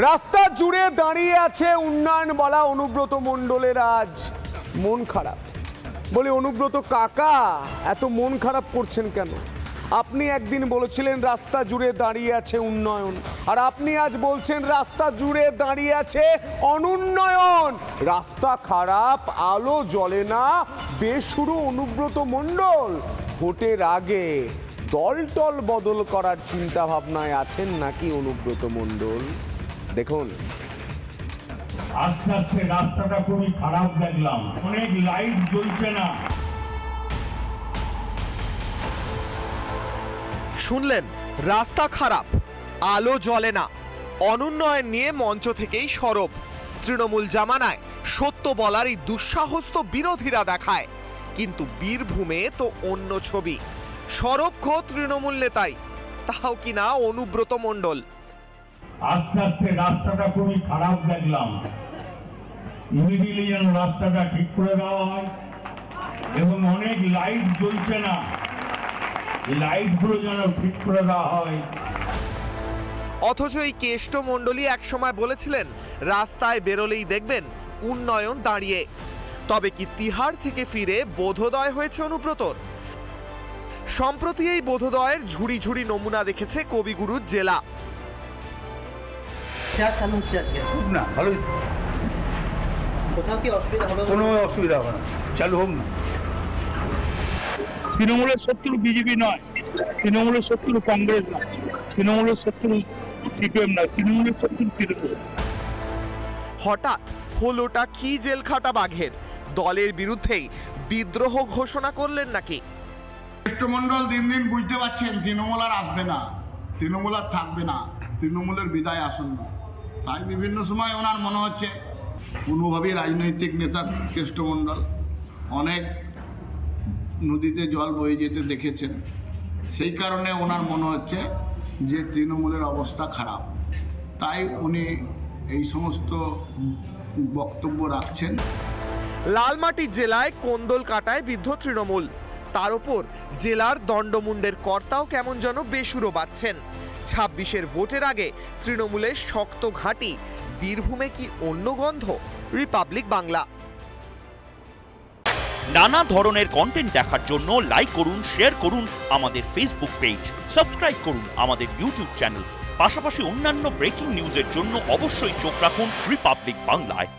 রাস্তা জুড়ে দাঁড়িয়ে আছে উন্নয়ন বলা অনুব্রত মণ্ডলের আজ মন খারাপ। বলি অনুব্রত কাকা এত মন খারাপ করছেন কেন? আপনি একদিন বলেছিলেন রাস্তা জুড়ে দাঁড়িয়ে আছে উন্নয়ন, আর আপনি আজ বলছেন রাস্তা জুড়ে দাঁড়িয়ে আছে অনুন্নয়ন। রাস্তা খারাপ, আলো জ্বলে না, বেসুরো অনুব্রত মণ্ডল। ভোটের আগে দল বদল করার চিন্তা ভাবনায় আছেন নাকি অনুব্রত মণ্ডল? দেখুন, আস্তে আস্তে রাস্তাটা খুবই খারাপ দেখলাম, অনেক লাইট জ্বলছে না। শুনলেন, রাস্তা খারাপ, আলো জ্বলে না, অনুন্নয়ন নিয়ে মঞ্চ থেকেই সরব। তৃণমূল জামানায় সত্য বলারই দুঃসাহস তো বিরোধীরা দেখায়, কিন্তু বীরভূমে তো অন্য ছবি। সরব খোদ তৃণমূল নেতাই, তাও কিনা অনুব্রত মণ্ডল। আস্তে আস্তে রাস্তাটা খুবই খারাপ দেখলাম, ইমিডিয়েটলি যেন রাস্তাটা ঠিক করে দেওয়া হয়, এবং অনেক লাইট জ্বলছে না, লাইটগুলো যেন ঠিক করে দেওয়া হয়। অথচ এই কেষ্ট মণ্ডলী একসময় বলেছিলেন রাস্তায় বেরোলেই দেখবেন উন্নয়ন দাঁড়িয়ে। তবে কি তিহার থেকে ফিরে বোধোদয় হয়েছে অনুব্রতর? সম্প্রতি এই বোধোদয়ের ঝুড়ি ঝুড়ি নমুনা দেখেছে কবিগুরুর জেলা। না ভালোই, কোনো অসুবিধা হবে না, চালু হোক না। তৃণমূলের শত্রু বিজেপি নয়, তৃণমূলের শত্রু কংগ্রেস নয়, তৃণমূলের শত্রু সিপিএম নয়, তৃণমূলের শত্রু তৃণমূল। হঠাৎ হলোটা কি জেলখাটা বাঘের? দলের বিরুদ্ধেই বিদ্রোহ ঘোষণা করলেন নাকি? কেষ্টমণ্ডল দিন দিন বুঝতে পারছেন তৃণমূল আর আসবে না, তৃণমূল আর থাকবে না, তৃণমূলের বিদায় আসন্ন। তাই বিভিন্ন সময় ওনার মনে হচ্ছে, কোনোভাবেই রাজনৈতিক নেতা কেষ্টমণ্ডল অনেক নদীতে জল বয়ে যেতে দেখেছেন, সেই কারণে ওনার মনে হচ্ছে যে তৃণমূলের অবস্থা খারাপ, তাই উনি এই সমস্ত বক্তব্য রাখছেন। লালমাটি জেলায় কোন্দল কাটায় বিদ্ধ তৃণমূল, তার উপর জেলার দণ্ডমুণ্ডের কর্তাও কেমন যেন বেসুরো বাজছেন। 26-এর ভোটের আগে তৃণমূলের শক্ত ঘাঁটি, বীরভূমে কি অন্য গন্ধ? রিপাবলিক বাংলা। নানা ধরনের কন্টেন্ট দেখার জন্য লাইক করুন, শেয়ার করুন আমাদের ফেসবুক পেজ, সাবস্ক্রাইব করুন আমাদের ইউটিউব চ্যানেল। পাশাপাশি অন্যান্য ব্রেকিং নিউজের জন্য অবশ্যই চোখ রাখুন রিপাবলিক বাংলায়।